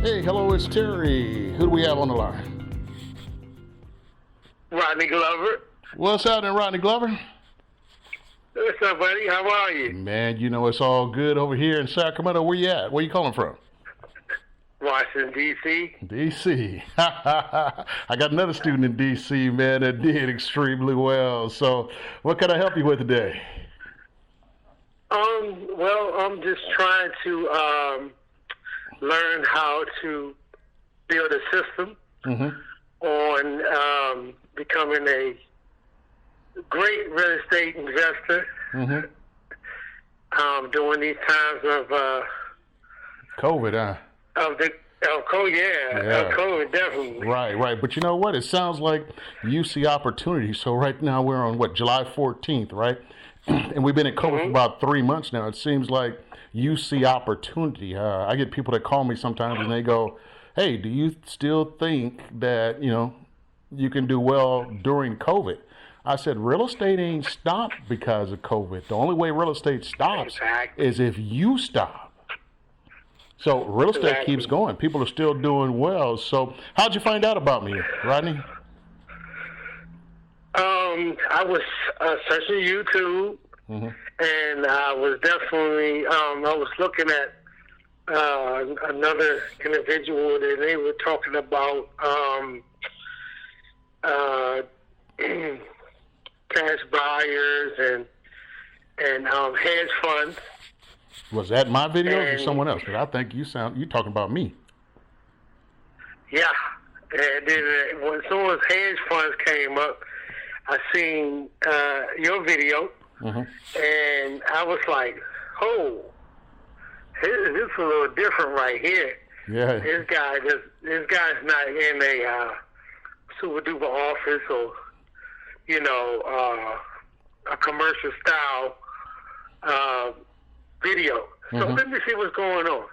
Hey, hello, it's Terry. Who do we have on the line? Rodney Glover. What's happening, Rodney Glover? What's up, buddy? How are you? Man, you know it's all good over here in Sacramento. Where you at? Where you calling from? Washington, D.C. D.C. I got another student in D.C., man, that did extremely well. So what can I help you with today? Well, I'm just trying to learn how to build a system on becoming a great real estate investor during these times of COVID, huh? Of COVID, definitely. Right. But you know what? It sounds like you see opportunity. So right now we're on, July 14th, right? And we've been in COVID for about 3 months now. It seems like you see opportunity. I get people that call me sometimes and they go, hey, do you still think that, you can do well during COVID? I said, real estate ain't stopped because of COVID. The only way real estate stops is if you stop. So real estate keeps going. People are still doing well. So how'd you find out about me, Rodney? I was searching YouTube, and I was definitely, I was looking at another individual that they were talking about cash buyers and hedge funds. Was that my video or someone else? Because I think you talking about me. Yeah, and then when some of those hedge funds came up, I seen your video, and I was like, "Oh, this is a little different right here." Yeah, this guy's not in a super duper office or a commercial style video. So let me see what's going on.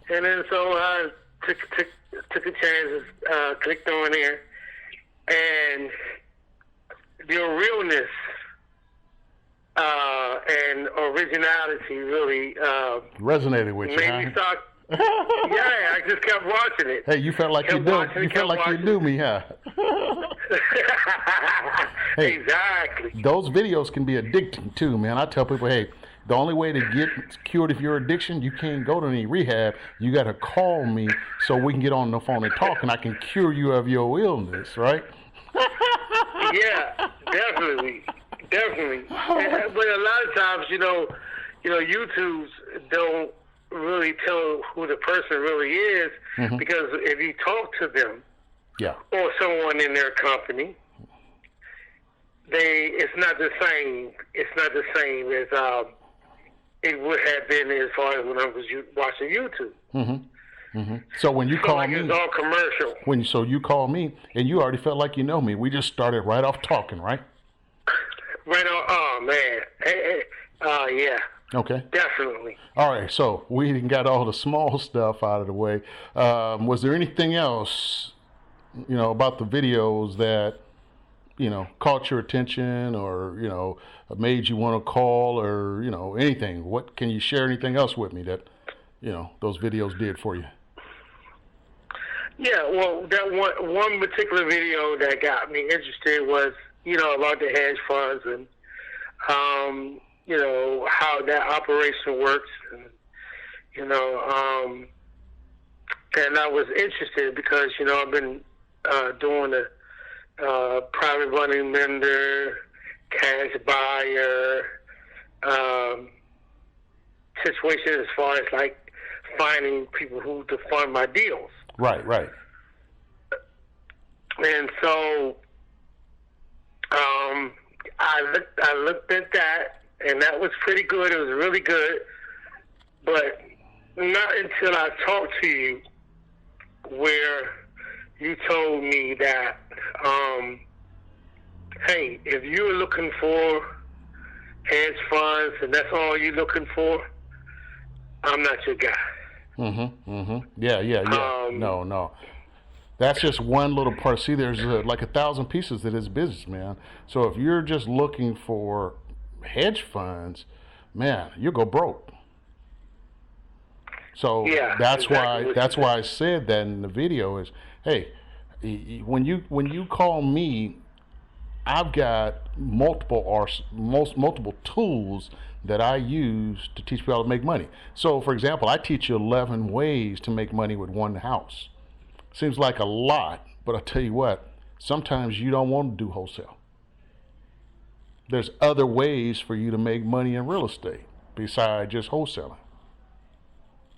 And then so I took a chance, clicked on there, and your realness and originality really resonated with you. Made me start. Yeah, I just kept watching it. Hey, you felt like you knew me, huh? Hey, exactly. Those videos can be addicting too, man. I tell people, hey, the only way to get cured of your addiction, you can't go to any rehab. You got to call me so we can get on the phone and talk, and I can cure you of your illness, right? Yeah, definitely. But a lot of times, YouTubes don't really tell who the person really is, because if you talk to them, or someone in their company, it's not the same. It's not the same as it would have been as far as when I was watching YouTube. So when you call me, it's all commercial. So you call me, and you already felt like you know me. We just started right off talking, right? Right on. Oh man. Yeah. Okay. Definitely. All right. So we got all the small stuff out of the way. Was there anything else, about the videos that, caught your attention, or made you want to call, or anything? What can you share? Anything else with me that those videos did for you? Yeah, well, that one particular video that got me interested was, about the hedge funds and, how that operation works. And, and I was interested because, I've been doing a private money lender, cash buyer situation as far as, like, finding people who to fund my deals. Right. And so I looked at that, and that was pretty good. It was really good. But not until I talked to you where you told me that, hey, if you're looking for hedge funds and that's all you're looking for, I'm not your guy. Yeah. No. That's just one little part. See, there's like 1,000 pieces to this business, man. So if you're just looking for hedge funds, man, you'll go broke. So Yeah, that's exactly why I said that in the video is, hey, when you call me, I've got multiple tools that I use to teach people how to make money. So, for example, I teach you 11 ways to make money with one house. Seems like a lot, but I'll tell you what, sometimes you don't want to do wholesale. There's other ways for you to make money in real estate besides just wholesaling.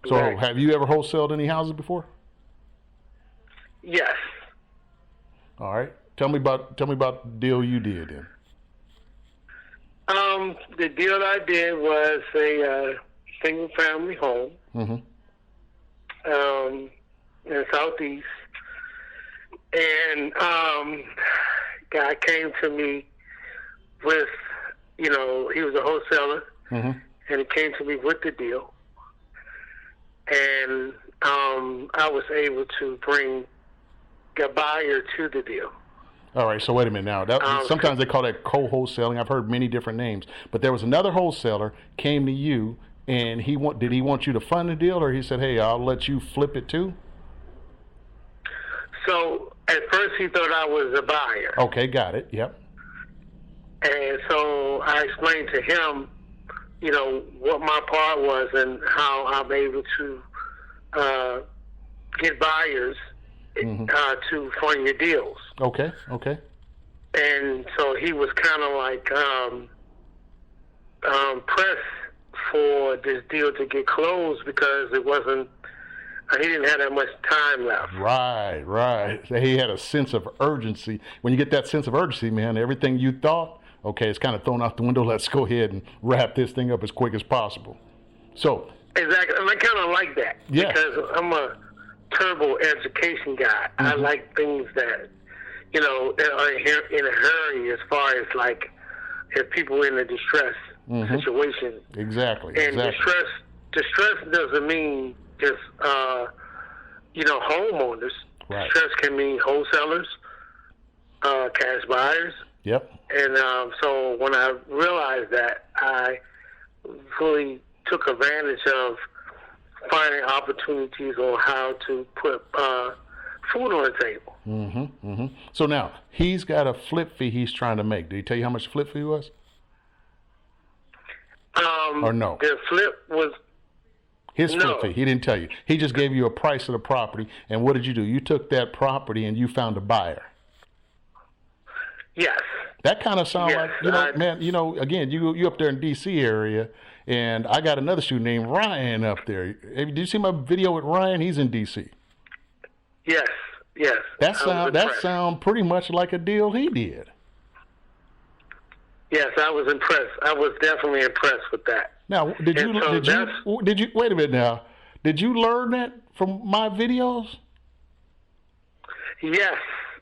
So, Right. have you ever wholesaled any houses before? Yes. All right. Tell me about the deal you did then. The deal I did was a single family home in the Southeast. And guy came to me with, he was a wholesaler, and he came to me with the deal. And I was able to bring a buyer to the deal. All right, so wait a minute now. Sometimes they call that co-wholesaling. I've heard many different names, but there was another wholesaler came to you, and did he want you to fund the deal, or he said, "Hey, I'll let you flip it too"? So at first he thought I was a buyer. Okay, got it. Yep. And so I explained to him, what my part was and how I'm able to get buyers to fund your deals. Okay. And so he was kind of like pressed for this deal to get closed because he didn't have that much time left. Right. He had a sense of urgency. When you get that sense of urgency, man, everything you thought, okay, it's kind of thrown out the window. Let's go ahead and wrap this thing up as quick as possible. So exactly, and I kind of like that because I'm a turbo education guy. I like things that that are in a hurry as far as like if people in a distress situation. Exactly. And distress doesn't mean just homeowners. Right. Distress can mean wholesalers, cash buyers. Yep. And so when I realized that, I really took advantage of finding opportunities on how to put food on the table. So now he's got a flip fee he's trying to make. Did he tell you how much the flip fee was? Or no? The flip was his flip fee. He didn't tell you. He just gave you a price of the property. And what did you do? You took that property and you found a buyer. Yes. That kind of sounds like, man, again, you up there in D.C. area, and I got another student named Ryan up there. Did you see my video with Ryan? He's in D.C. Yes. That sound pretty much like a deal he did. Yes, I was impressed. I was definitely impressed with that. Now, did you wait a minute now? Did you learn that from my videos? Yes.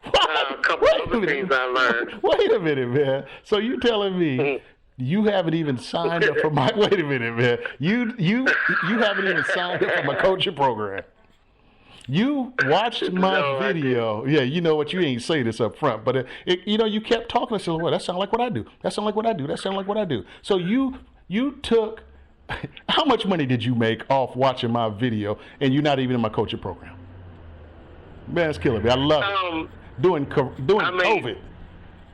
A couple other things I learned. Wait a minute, man. So you telling me you haven't even signed up for my? Wait a minute, man. You haven't even signed up for my coaching program. You watched my video. Yeah, you know what? You ain't say this up front, but you kept talking. I said, "Well, that sounds like what I do. That sounds like what I do. That sounds like what I do." So you took. How much money did you make off watching my video, and you're not even in my coaching program? Man, it's killing me. I love it. Doing COVID.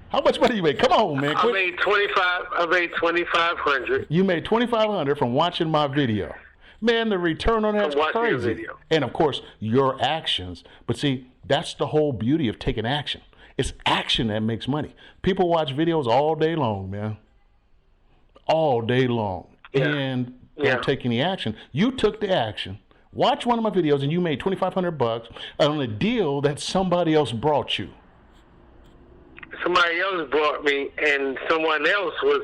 How much money you made? Come on, man. I made $2,500. You made $2,500 from watching my video. Man, the return on that's crazy. And of course, your actions. But see, that's the whole beauty of taking action. It's action that makes money. People watch videos all day long, man. All day long. Yeah. And don't take any action. You took the action. Watch one of my videos and you made $2,500 on a deal that somebody else brought you. Somebody else brought me, and someone else was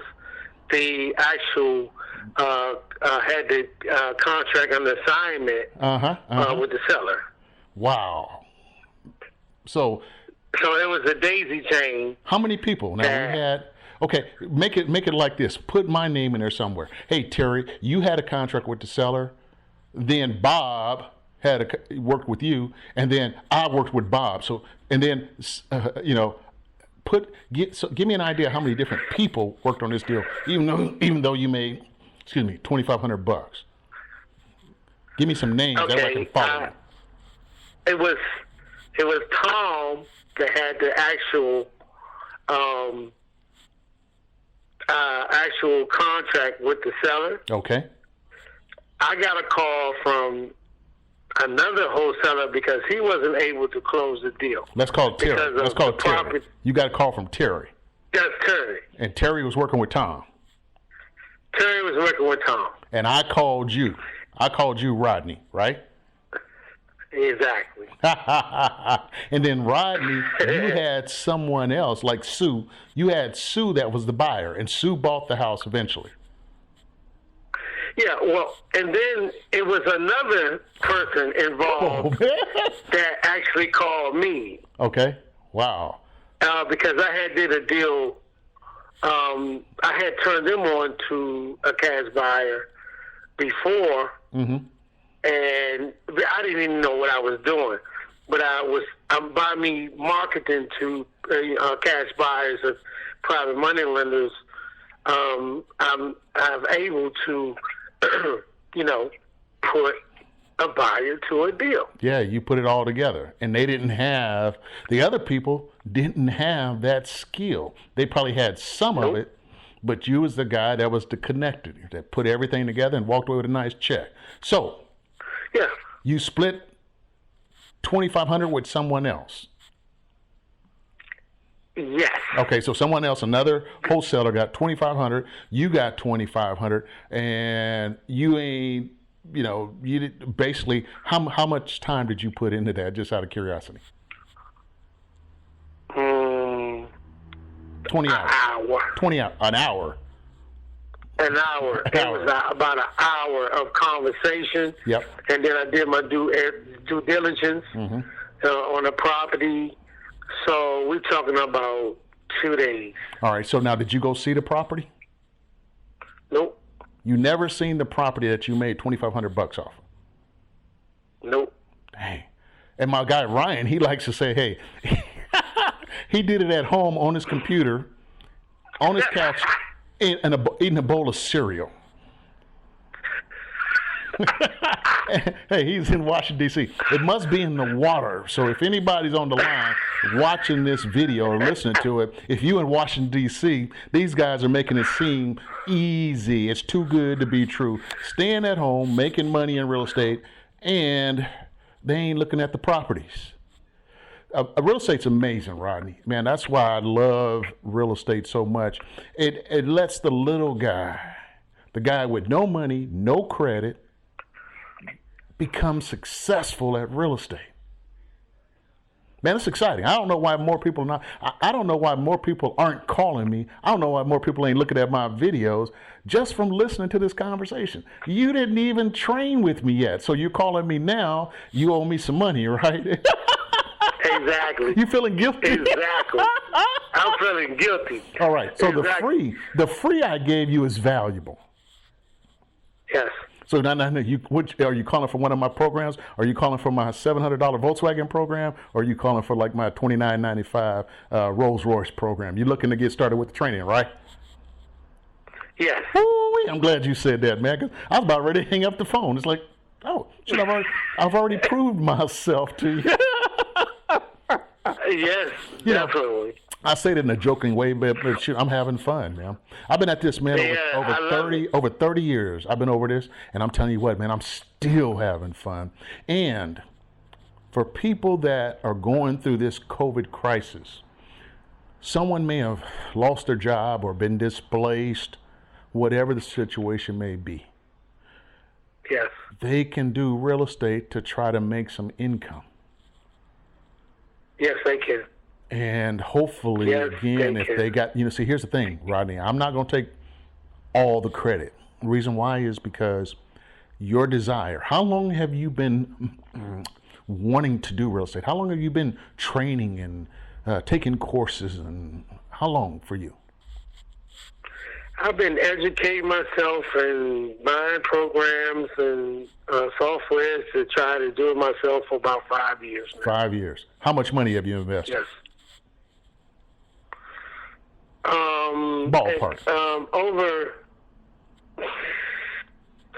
the actual had the contract on the assignment with the seller. Wow. So it was a daisy chain. How many people? Now we had. Okay, make it like this. Put my name in there somewhere. Hey Terry, you had a contract with the seller. Then Bob worked with you, and then I worked with Bob. So, and then give me an idea how many different people worked on this deal, even though you made $2,500. Give me some names that I can follow. It was Tom that had the actual contract with the seller. Okay. I got a call from another wholesaler because he wasn't able to close the deal. Let's call it Terry. Let's call it Terry. You got a call from Terry. That's Terry. And Terry was working with Tom. Terry was working with Tom. And I called you. I called you Rodney, right? Exactly. And then Rodney, you had someone else like Sue. You had Sue that was the buyer, and Sue bought the house eventually. Yeah, well, and then it was another person involved that actually called me. Okay. Wow. Because I had did a deal. I had turned them on to a cash buyer before, and I didn't even know what I was doing. But by me marketing to cash buyers and private money lenders, I'm able to, put a buyer to a deal. Yeah, you put it all together. And the other people didn't have that skill. They probably had some of it, but you was the guy that was the connector, that put everything together and walked away with a nice check. So, yeah, you split $2,500 with someone else. Yes. Okay, so someone else, another wholesaler, got $2,500. You got $2,500, and you ain't. You did, basically, how much time did you put into that, just out of curiosity? 20 hours. Hour. 20 hours. An hour. An hour. It was about an hour of conversation. Yep. And then I did my due diligence on the property. So we're talking about 2 days. All right. So now, did you go see the property? Nope. You never seen the property that you made $2,500 off? Nope. Dang. And my guy Ryan, he likes to say, hey, he did it at home on his computer, on his couch, eating a bowl of cereal. Hey, he's in Washington, D.C. It must be in the water. So if anybody's on the line watching this video or listening to it, if you in Washington, D.C., these guys are making it seem easy. It's too good to be true. Staying at home, making money in real estate, and they ain't looking at the properties. Real estate's amazing, Rodney. Man, that's why I love real estate so much. It lets the little guy, the guy with no money, no credit, become successful at real estate. Man, it's exciting. I don't know why more people I don't know why more people aren't calling me. I don't know why more people ain't looking at my videos just from listening to this conversation. You didn't even train with me yet, so you're calling me now. You owe me some money, right? Exactly. You feeling guilty? Exactly. I'm feeling guilty. All right. So exactly. the free I gave you is valuable. Yes. So now, are you calling for one of my programs? Are you calling for my $700 Volkswagen program? Or are you calling for like my $29.95 Rolls Royce program? You're looking to get started with the training, right? Yes. Ooh, I'm glad you said that, man. 'Cause I was about ready to hang up the phone. It's like, shit, I've already proved myself to you. Yes, definitely. I say it in a joking way, but shoot, I'm having fun, man. I've been at this, man, over 30 years. I've been over this, and I'm telling you what, man, I'm still having fun. And for people that are going through this COVID crisis, someone may have lost their job or been displaced, whatever the situation may be. Yes. They can do real estate to try to make some income. Yes, they can. And hopefully, again, if they got, see, here's the thing, Rodney, I'm not going to take all the credit. The reason why is because your desire. How long have you been wanting to do real estate? How long have you been training and taking courses, and how long for you? I've been educating myself and buying programs and software to try to do it myself for about 5 years now. 5 years. How much money have you invested? Yes. Ballpark. Over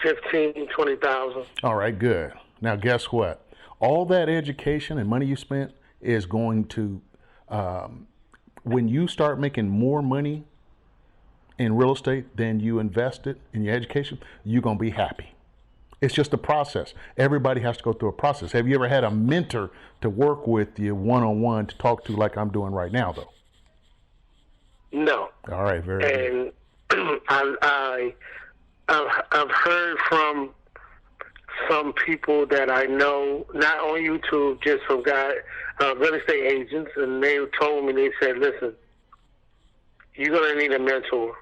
$15,000-$20,000. All right, good. Now, guess what? All that education and money you spent is going to, when you start making more money in real estate than you invested in your education, you're going to be happy. It's just a process. Everybody has to go through a process. Have you ever had a mentor to work with you one-on-one to talk to like I'm doing right now, though? No. All right, very good. And I've heard from some people that I know, not on YouTube, just from real estate agents, and they told me, they said, listen, you're going to need a mentor,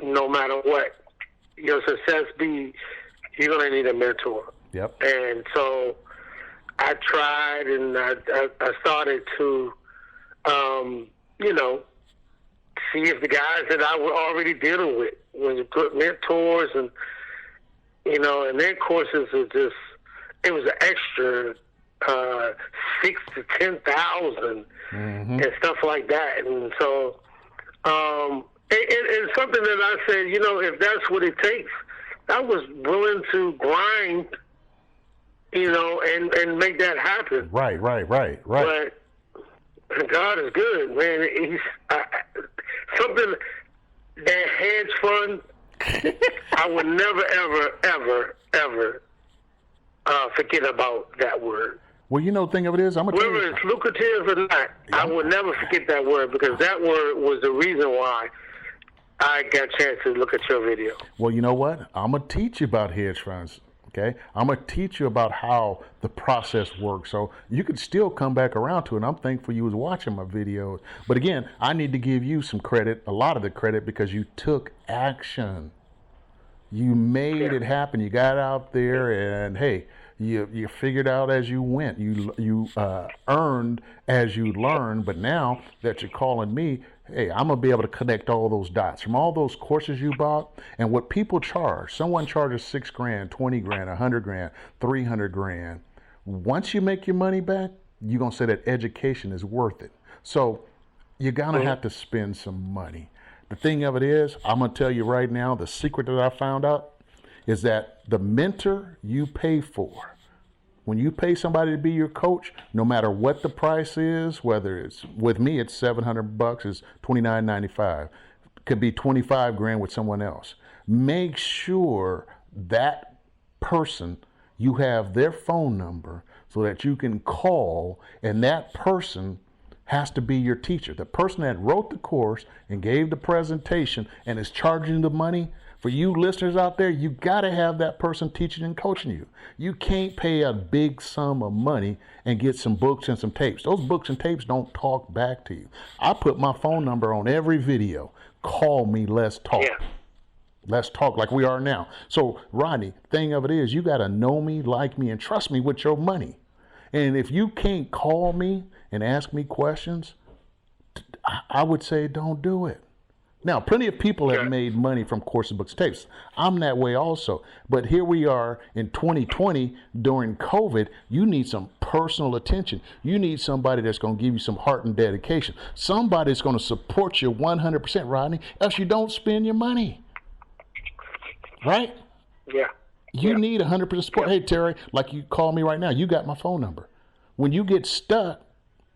no matter what your success be, you're going to need a mentor. Yep. And so I tried, and I started to, see if the guys that I was already dealing with, when you put mentors and, and their courses are just, it was an extra 6,000 to 10,000 and stuff like that. And so, it's something that I said, if that's what it takes, I was willing to grind, and make that happen. Right. But God is good, man. He's something that hedge fund. I would never, ever forget about that word. Well, the thing of it is, I'm going to tell whether you. it's lucrative or not, I would never forget that word, because that word was the reason why I got a chance to look at your video. Well, you know what? I'm going to teach you about hedge funds. Okay, I'm going to teach you about how the process works, so you could still come back around to it. And I'm thankful you was watching my videos. But again, I need to give you some credit, a lot of the credit, because you took action. You made it happen. You got out there, and hey, you figured out as you went. You earned as you learned. But now that you're calling me, hey, I'm going to be able to connect all those dots from all those courses you bought and what people charge. Someone charges $6,000, $20,000, $100,000, $300,000. Once you make your money back, you're going to say that education is worth it. So you're going to have to spend some money. The thing of it is, I'm going to tell you right now, the secret that I found out is that the mentor you pay for, when you pay somebody to be your coach, no matter what the price is, whether it's with me, it's $700, it's $29.95. Could be $25,000 with someone else. Make sure that person, you have their phone number so that you can call, and that person has to be your teacher. The person that wrote the course and gave the presentation and is charging the money. For you listeners out there, you got to have that person teaching and coaching you. You can't pay a big sum of money and get some books and some tapes. Those books and tapes don't talk back to you. I put my phone number on every video. Call me, let's talk. Yeah. Let's talk like we are now. So, Rodney, thing of it is, you got to know me, like me, and trust me with your money. And if you can't call me and ask me questions, I would say don't do it. Now, plenty of people have made money from courses, books, tapes. I'm that way also. But here we are in 2020 during COVID. You need some personal attention. You need somebody that's going to give you some heart and dedication. Somebody that's going to support you 100%, Rodney, else you don't spend your money. Right? Yeah. You need 100% support. Hey, Terry, like you call me right now. You got my phone number. When you get stuck,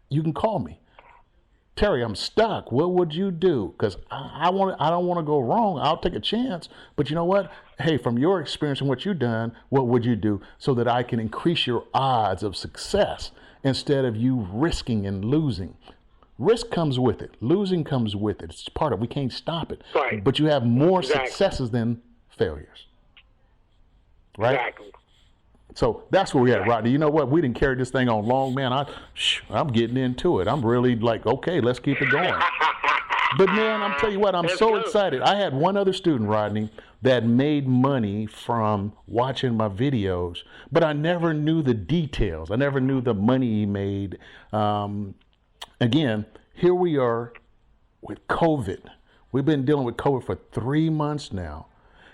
you can call me. Terry, I'm stuck. What would you do? Because I don't want to go wrong. I'll take a chance. But you know what? Hey, from your experience and what you've done, what would you do so that I can increase your odds of success instead of you risking and losing? Risk comes with it. Losing comes with it. It's part of it. We can't stop it. Right. But you have more successes than failures. Right? Exactly. So that's where we're at, Rodney. You know what? We didn't carry this thing on long, man. I'm getting into it. I'm really like, okay, let's keep it going. But man, I'm telling you what, I'm so excited. I had one other student, Rodney, that made money from watching my videos, but I never knew the details. I never knew the money he made. Again, here we are with COVID. We've been dealing with COVID for 3 months now.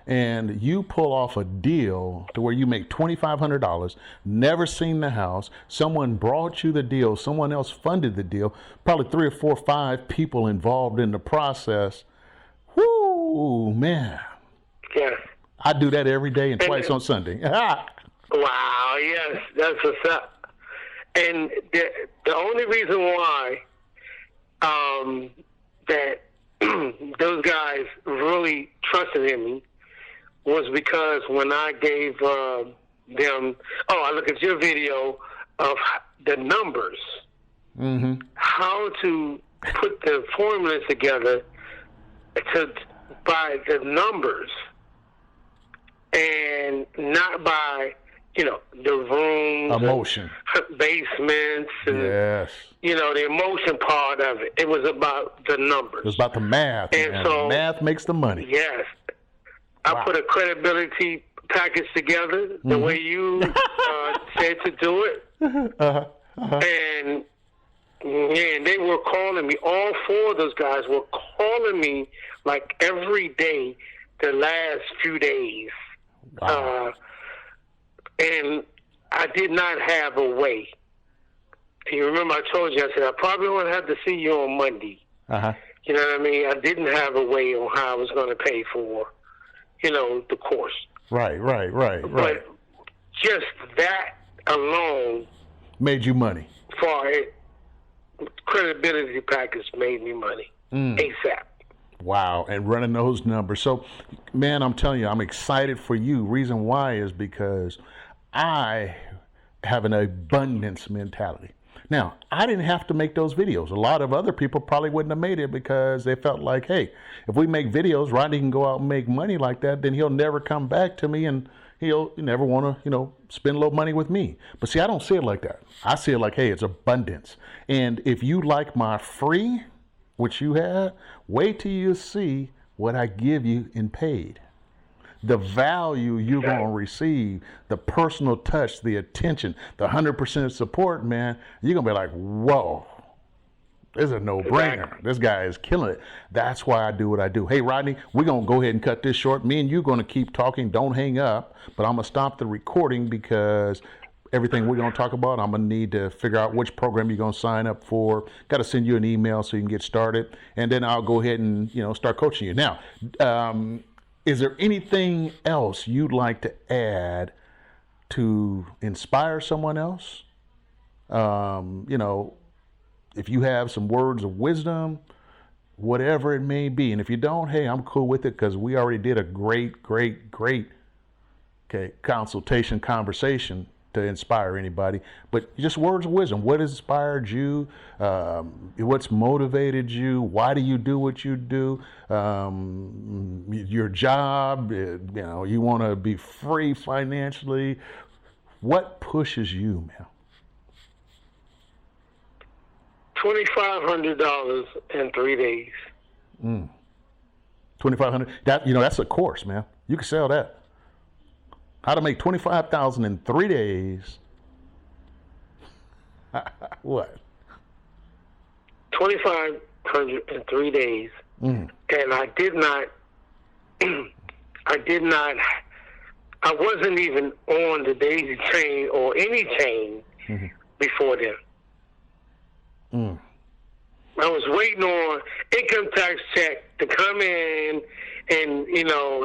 And you pull off a deal to where you make $2,500, never seen the house, someone brought you the deal, someone else funded the deal, probably 3 or 4 or 5 people involved in the process. Whoo, man. Yes. I do that every day and twice on Sunday. Wow, yes, that's what's up. And the only reason why that those guys really trusted in me was because when I gave them, I look at your video of the numbers, how to put the formulas together by the numbers and not by, the rooms, emotion, basements, and, yes, the emotion part of it. It was about the numbers. It was about the math. And man. so, math makes the money. Yes. I put a credibility package together the way you said to do it. And they were calling me. All four of those guys were calling me like every day the last few days. Wow. And I did not have a way. You remember I told you, I said, I probably won't have to see you on Monday. You know what I mean? I didn't have a way on how I was going to pay for, the course. Right. But just that alone made you money. For it, credibility package made me money ASAP. Wow, and running those numbers. So, man, I'm telling you, I'm excited for you. Reason why is because I have an abundance mentality. Now, I didn't have to make those videos. A lot of other people probably wouldn't have made it because they felt like, hey, if we make videos, Rodney can go out and make money like that, then he'll never come back to me and he'll never want to, spend a little money with me. But see, I don't see it like that. I see it like, hey, it's abundance. And if you like my free, which you have, wait till you see what I give you in paid. The value you're going to receive, the personal touch, the attention, the 100% support, man, you're going to be like, whoa, this is a no-brainer. This guy is killing it. That's why I do what I do. Hey, Rodney, we're going to go ahead and cut this short. Me and you are going to keep talking. Don't hang up. But I'm going to stop the recording because everything we're going to talk about, I'm going to need to figure out which program you're going to sign up for. Got to send you an email so you can get started. And then I'll go ahead and, start coaching you. Now, is there anything else you'd like to add to inspire someone else? If you have some words of wisdom, whatever it may be. And if you don't, hey, I'm cool with it because we already did a great conversation to inspire anybody. But just words of wisdom. What inspired you? What's motivated you? Why do you do what you do? Your job, you want to be free financially. What pushes you, man? $2,500 in 3 days. $2,500. That's a course, man. You can sell that. How to make $25,000 in 3 days. What? 2,500 in 3 days. And I wasn't even on the daisy chain or any chain before then. I was waiting on income tax check to come in and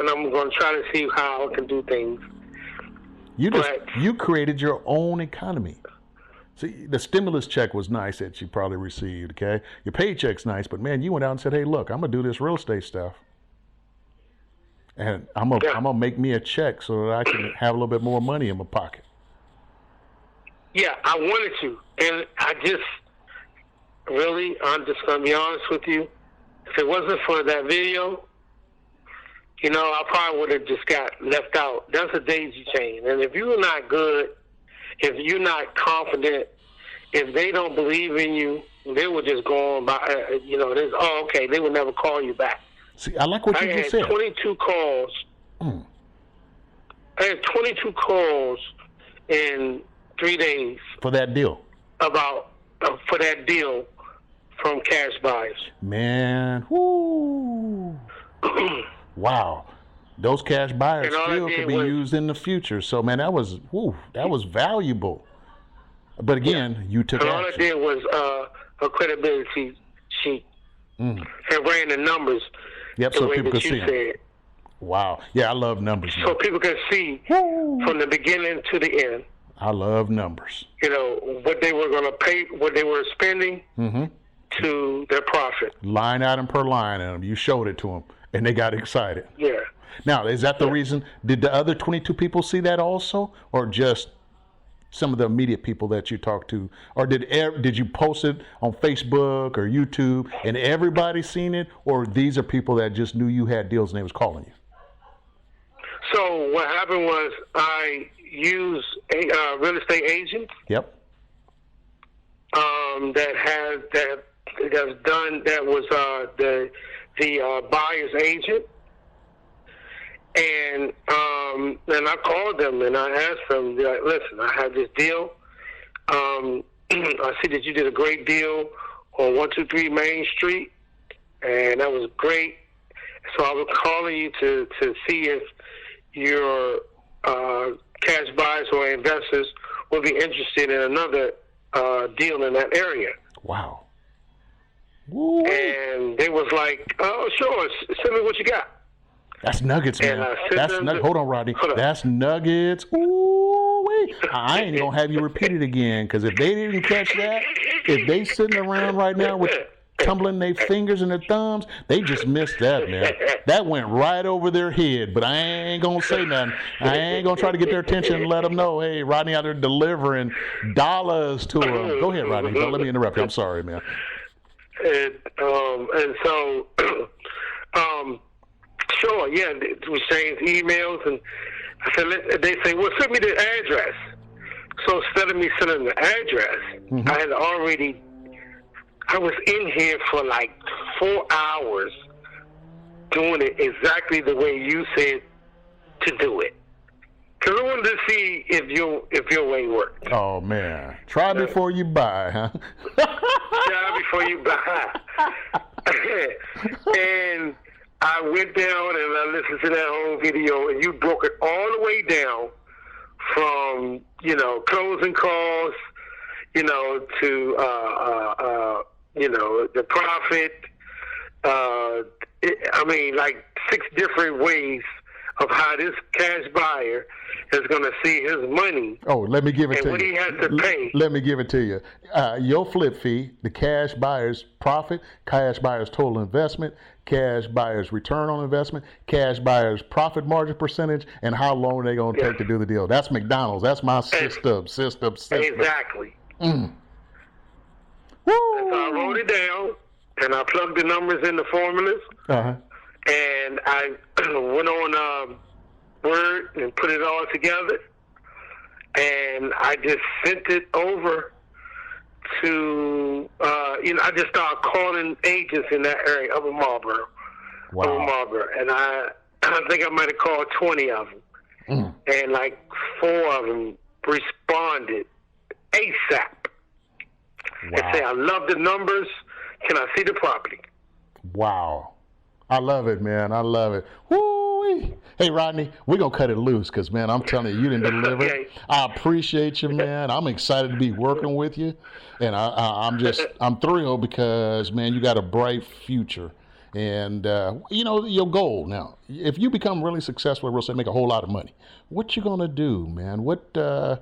I'm going to try to see how I can do things. You created your own economy. See, the stimulus check was nice that you probably received, okay? Your paycheck's nice, but man, you went out and said, hey, look, I'm going to do this real estate stuff. And I'm gonna make me a check so that I can have a little bit more money in my pocket. Yeah, I wanted to. And I'm just going to be honest with you. If it wasn't for that video, I probably would have just got left out. That's a daisy chain. And if you're not good, if you're not confident, if they don't believe in you, they will just go on by, okay, they will never call you back. See, I like what you just said. I had 22 calls. I had 22 calls in 3 days. For that deal? For that deal from cash buyers. Man, whoo. Wow. Those cash buyers still could be used in the future. So, man, that was valuable. But again, you took action. All I did was a credibility sheet and ran the numbers. Yep, so people could see it. Wow. Yeah, I love numbers, man. So people can see from the beginning to the end. I love numbers. What they were going to pay, what they were spending to their profit. Line item per line item. You showed it to them, and they got excited. Yeah. Now, is that the reason? Did the other 22 people see that also, or just some of the immediate people that you talked to? Or did you post it on Facebook or YouTube, and everybody seen it? Or these are people that just knew you had deals and they was calling you? So what happened was I used a real estate agent. Yep. That was the buyer's agent, and I called them and I asked them, like, listen, I have this deal. I see that you did a great deal on 123 Main Street, and that was great. So I was calling you to see if your cash buyers or investors would be interested in another deal in that area. Wow. Woo. And they was like, oh, sure, send me what you got. That's nuggets, man. Hold on, Rodney. That's nuggets. Ooh, wait. I ain't going to have you repeat it again, because if they didn't catch that, if they sitting around right now with tumbling their fingers and their thumbs, they just missed that, man. That went right over their head, but I ain't going to say nothing. I ain't going to try to get their attention and let them know, hey, Rodney out there delivering dollars to them. Go ahead, Rodney. Don't let me interrupt you. I'm sorry, man. And so, sure, yeah, we exchanged emails, and I said, they say, well, send me the address. So instead of me sending the address, I was in here for like 4 hours doing it exactly the way you said to do it. Because I wanted to see if your way worked. Oh, man. Try before you buy, huh? Try before you buy. And I went down and I listened to that whole video, and you broke it all the way down from, closing costs, to, the profit. Like 6 different ways of how this cash buyer is going to see his money. Oh, let me give it to you. And what he has to pay. Let me give it to you. Your flip fee, the cash buyer's profit, cash buyer's total investment, cash buyer's return on investment, cash buyer's profit margin percentage, and how long they're going to take to do the deal. That's McDonald's. That's my system. Exactly. Mm. Woo. And so I wrote it down, and I plugged the numbers in the formulas. Uh-huh. And I went on Word and put it all together, and I just sent it over to, I just started calling agents in that area, Upper Marlboro. Wow. Upper Marlboro. And I think I might have called 20 of them. Mm. And like 4 of them responded ASAP. Wow. And say, I love the numbers. Can I see the property? Wow. I love it, man. I love it. Woo-wee. Hey, Rodney, we're going to cut it loose because, man, I'm telling you, you didn't deliver. Okay. I appreciate you, man. I'm excited to be working with you. And I'm thrilled because, man, you got a bright future. And, your goal now, if you become really successful in real estate, make a whole lot of money, what you going to do, man? What do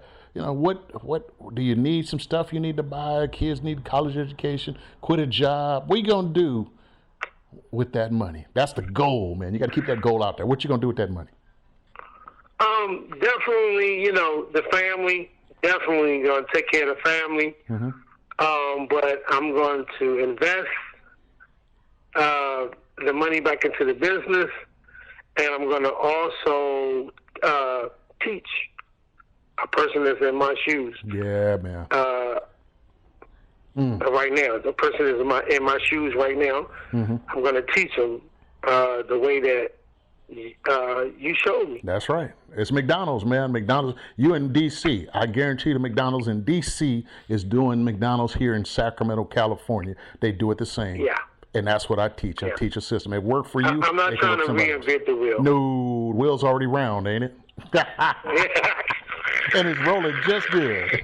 you need? Some stuff you need to buy? Kids need college education, quit a job. What you going to do with that money? That's the goal, man. You got to keep that goal out there. What you going to do with that money? Definitely, the family, definitely going to take care of the family. Mm-hmm. But I'm going to invest the money back into the business, and I'm going to also teach a person that's in my shoes. Yeah, man. Right now, the person is in my shoes right now. Mm-hmm. I'm going to teach them the way that you showed me. That's right. It's McDonald's, man. McDonald's. You in D.C. I guarantee the McDonald's in D.C. is doing McDonald's here in Sacramento, California. They do it the same. Yeah. And that's what I teach. I teach a system. It worked for you. I'm not trying to reinvent the wheel. No, the wheel's already round, ain't it? And it's rolling just good.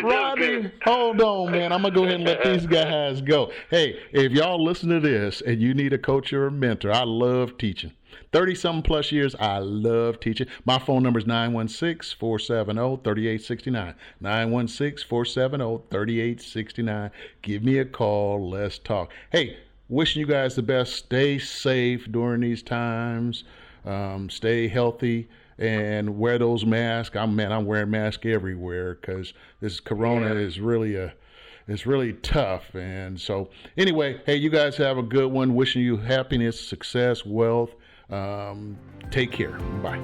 Rodney, hold on, man. I'm going to go ahead and let these guys go. Hey, if y'all listen to this and you need a coach or a mentor, I love teaching. 30-something plus years. I love teaching. My phone number is 916-470-3869. 916-470-3869. Give me a call. Let's talk. Hey, wishing you guys the best. Stay safe during these times. Stay healthy and wear those masks. I'm wearing masks everywhere because this corona is really it's really tough. And so anyway, hey, you guys have a good one. Wishing you happiness, success, wealth. Take care. Bye.